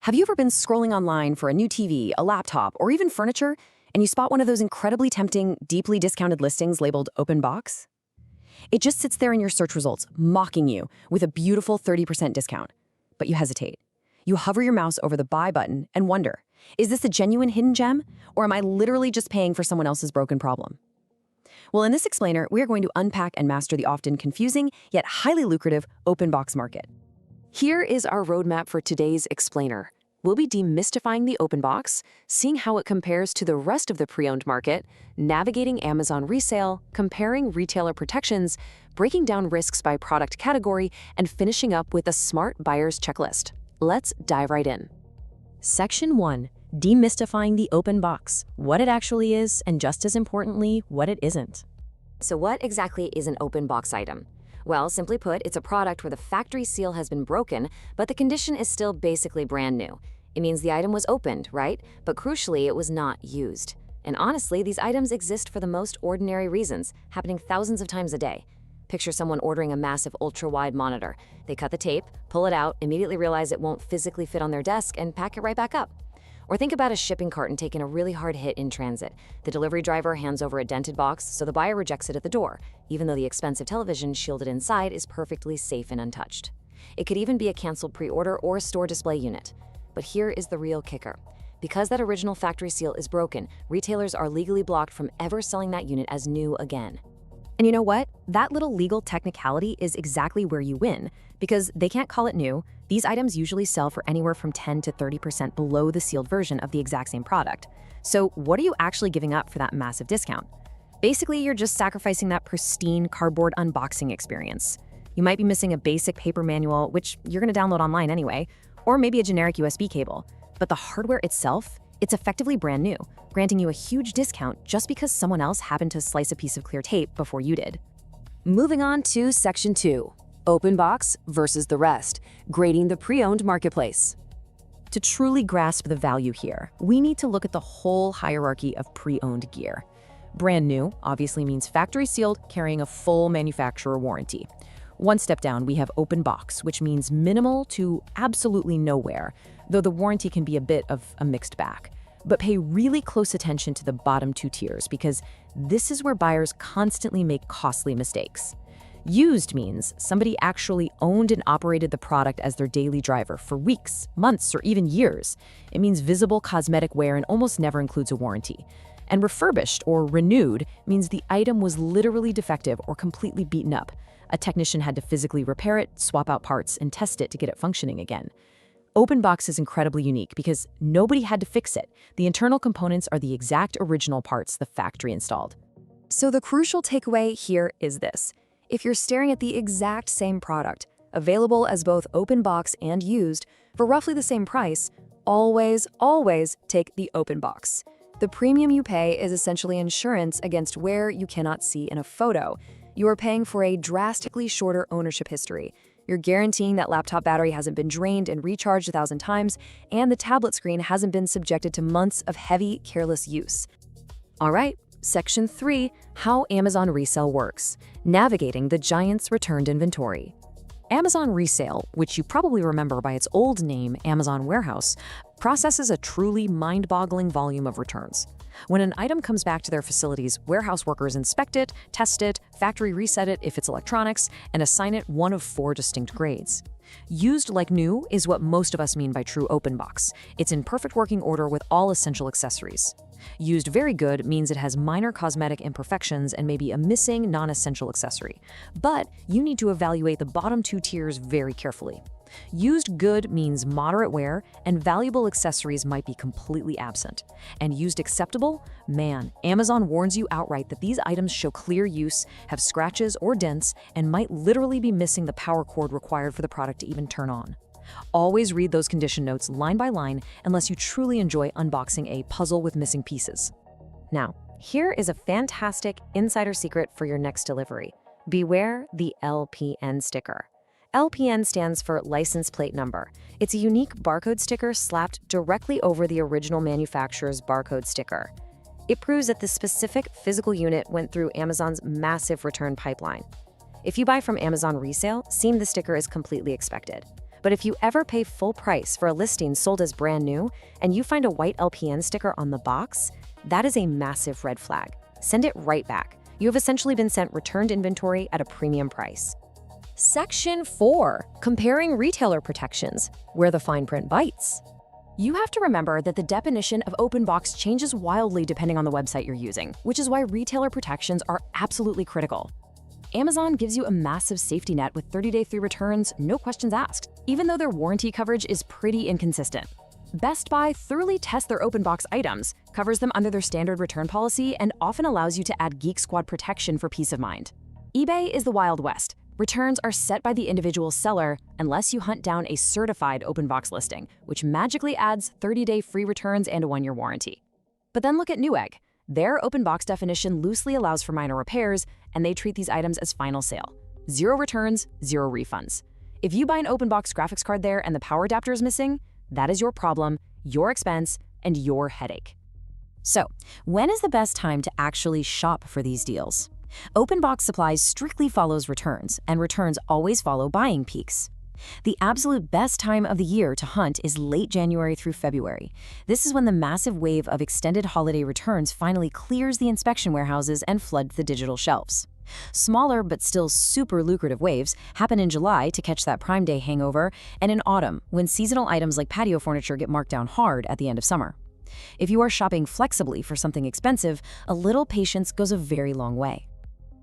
Have you ever been scrolling online for a new TV, a laptop, or even furniture, and you spot one of those incredibly tempting, deeply discounted listings labeled open box? It just sits there in your search results, mocking you with a beautiful 30% discount. But you hesitate. You hover your mouse over the buy button and wonder, is this a genuine hidden gem, or am I literally just paying for someone else's broken problem? Well, in this explainer, we are going to unpack and master the often confusing, yet highly lucrative open box market. Here is our roadmap for today's explainer. We'll be demystifying the open box, seeing how it compares to the rest of the pre-owned market, navigating Amazon Resale, comparing retailer protections, breaking down risks by product category, and finishing up with a smart buyer's checklist. Let's dive right in. Section 1. Demystifying the open box. What it actually is, and just as importantly, what it isn't. So what exactly is an open box item? Well, simply put, it's a product where the factory seal has been broken, but the condition is still basically brand new. It means the item was opened, right? But crucially, it was not used. And honestly, these items exist for the most ordinary reasons, happening thousands of times a day. Picture someone ordering a massive ultra-wide monitor. They cut the tape, pull it out, immediately realize it won't physically fit on their desk, and pack it right back up. Or think about a shipping carton taking a really hard hit in transit. The delivery driver hands over a dented box, so the buyer rejects it at the door, even though the expensive television shielded inside is perfectly safe and untouched. It could even be a canceled pre-order or a store display unit. But here is the real kicker. Because that original factory seal is broken, retailers are legally blocked from ever selling that unit as new again. And you know what? That little legal technicality is exactly where you win, because they can't call it new. These items usually sell for anywhere from 10 to 30% below the sealed version of the exact same product. So what are you actually giving up for that massive discount? Basically, you're just sacrificing that pristine cardboard unboxing experience. You might be missing a basic paper manual, which you're going to download online anyway, or maybe a generic USB cable. But the hardware itself, it's effectively brand new, granting you a huge discount just because someone else happened to slice a piece of clear tape before you did. Moving on to Section 2. Open box versus the rest, grading the pre-owned marketplace. To truly grasp the value here, we need to look at the whole hierarchy of pre-owned gear. Brand new obviously means factory sealed, carrying a full manufacturer warranty. One step down, we have open box, which means minimal to absolutely nowhere, though the warranty can be a bit of a mixed bag. But pay really close attention to the bottom two tiers, because this is where buyers constantly make costly mistakes. Used means somebody actually owned and operated the product as their daily driver for weeks, months, or even years. It means visible cosmetic wear and almost never includes a warranty. And refurbished or renewed means the item was literally defective or completely beaten up. A technician had to physically repair it, swap out parts, and test it to get it functioning again. Open box is incredibly unique because nobody had to fix it. The internal components are the exact original parts the factory installed. So the crucial takeaway here is this. If you're staring at the exact same product, available as both open box and used, for roughly the same price, always take the open box. The premium you pay is essentially insurance against wear you cannot see in a photo. You are paying for a drastically shorter ownership history. You're guaranteeing that laptop battery hasn't been drained and recharged 1,000 times, and the tablet screen hasn't been subjected to months of heavy, careless use. All right, Section 3, how Amazon Resale works, navigating the giant's returned inventory. Amazon Resale, which you probably remember by its old name, Amazon Warehouse, processes a truly mind-boggling volume of returns. When an item comes back to their facilities, warehouse workers inspect it, test it, factory reset it if it's electronics, and assign it one of 4 distinct grades. Used like new is what most of us mean by true open box. It's in perfect working order with all essential accessories. Used very good means it has minor cosmetic imperfections and maybe a missing non-essential accessory. But you need to evaluate the bottom 2 tiers very carefully. Used good means moderate wear and valuable accessories might be completely absent. And used acceptable? Man, Amazon warns you outright that these items show clear use, have scratches or dents, and might literally be missing the power cord required for the product to even turn on. Always read those condition notes line by line unless you truly enjoy unboxing a puzzle with missing pieces. Now, here is a fantastic insider secret for your next delivery. Beware the LPN sticker. LPN stands for license plate number. It's a unique barcode sticker slapped directly over the original manufacturer's barcode sticker. It proves that the specific physical unit went through Amazon's massive return pipeline. If you buy from Amazon Resale, seeing the sticker is completely expected. But if you ever pay full price for a listing sold as brand new and you find a white LPN sticker on the box, that is a massive red flag. Send it right back. You have essentially been sent returned inventory at a premium price. Section 4. Comparing retailer protections, where the fine print bites. You have to remember that the definition of open box changes wildly depending on the website you're using, which is why retailer protections are absolutely critical. Amazon gives you a massive safety net with 30-day free returns, no questions asked, even though their warranty coverage is pretty inconsistent. Best Buy thoroughly tests their open box items, covers them under their standard return policy, and often allows you to add Geek Squad protection for peace of mind. eBay is the Wild West. Returns are set by the individual seller unless you hunt down a certified open box listing, which magically adds 30-day free returns and a 1-year warranty. But then look at Newegg. Their open box definition loosely allows for minor repairs, and they treat these items as final sale. 0 returns, 0 refunds. If you buy an open box graphics card there and the power adapter is missing, that is your problem, your expense, and your headache. So, when is the best time to actually shop for these deals? Open box supplies strictly follows returns, and returns always follow buying peaks. The absolute best time of the year to hunt is late January through February. This is when the massive wave of extended holiday returns finally clears the inspection warehouses and floods the digital shelves. Smaller but still super lucrative waves happen in July to catch that Prime Day hangover, and in autumn when seasonal items like patio furniture get marked down hard at the end of summer. If you are shopping flexibly for something expensive, a little patience goes a very long way.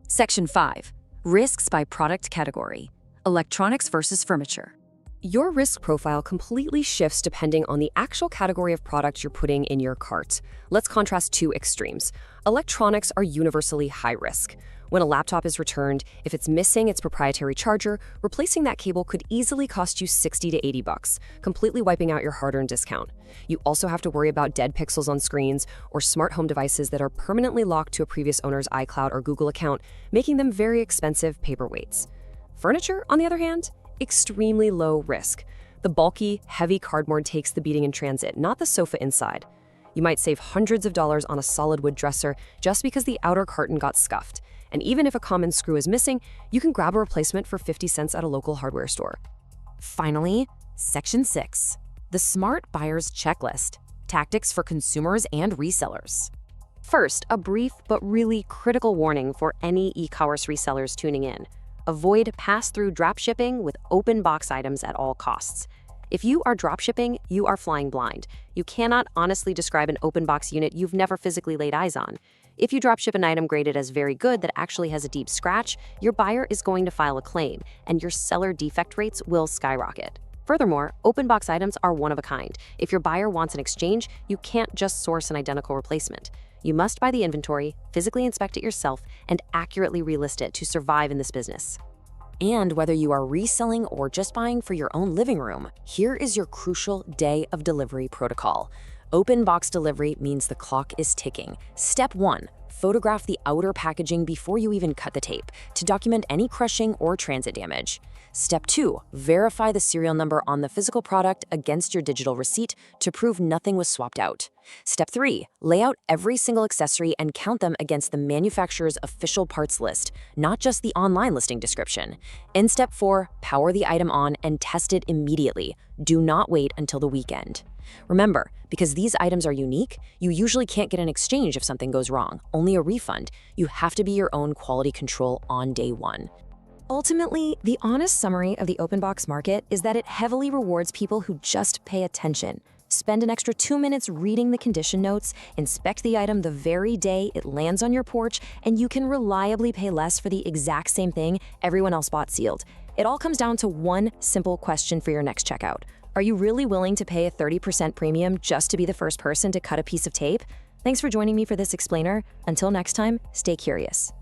Section 5. Risks by product category. Electronics versus furniture. Your risk profile completely shifts depending on the actual category of product you're putting in your cart. Let's contrast two extremes. Electronics are universally high risk. When a laptop is returned, if it's missing its proprietary charger, replacing that cable could easily cost you $60 to $80, completely wiping out your hard-earned discount. You also have to worry about dead pixels on screens or smart home devices that are permanently locked to a previous owner's iCloud or Google account, making them very expensive paperweights. Furniture, on the other hand, extremely low risk. The bulky, heavy cardboard takes the beating in transit, not the sofa inside. You might save hundreds of dollars on a solid wood dresser just because the outer carton got scuffed. And even if a common screw is missing, you can grab a replacement for 50 cents at a local hardware store. Finally, Section 6. The Smart Buyer's Checklist. Tactics for consumers and resellers. First, a brief but really critical warning for any e-commerce resellers tuning in. Avoid pass-through dropshipping with open box items at all costs. If you are dropshipping, you are flying blind. You cannot honestly describe an open box unit you've never physically laid eyes on. If you dropship an item graded as very good that actually has a deep scratch, your buyer is going to file a claim, and your seller defect rates will skyrocket. Furthermore, open box items are one of a kind. If your buyer wants an exchange, you can't just source an identical replacement. You must buy the inventory, physically inspect it yourself, and accurately relist it to survive in this business. And whether you are reselling or just buying for your own living room, here is your crucial day of delivery protocol. Open box delivery means the clock is ticking. Step 1. Photograph the outer packaging before you even cut the tape to document any crushing or transit damage. Step 2. Verify the serial number on the physical product against your digital receipt to prove nothing was swapped out. Step 3. Lay out every single accessory and count them against the manufacturer's official parts list, not just the online listing description. In Step 4, power the item on and test it immediately. Do not wait until the weekend. Remember, because these items are unique, you usually can't get an exchange if something goes wrong, only a refund. You have to be your own quality control on day 1. Ultimately, the honest summary of the open box market is that it heavily rewards people who just pay attention. Spend an extra 2 minutes reading the condition notes, inspect the item the very day it lands on your porch, and you can reliably pay less for the exact same thing everyone else bought sealed. It all comes down to one simple question for your next checkout. Are you really willing to pay a 30% premium just to be the first person to cut a piece of tape? Thanks for joining me for this explainer. Until next time, stay curious.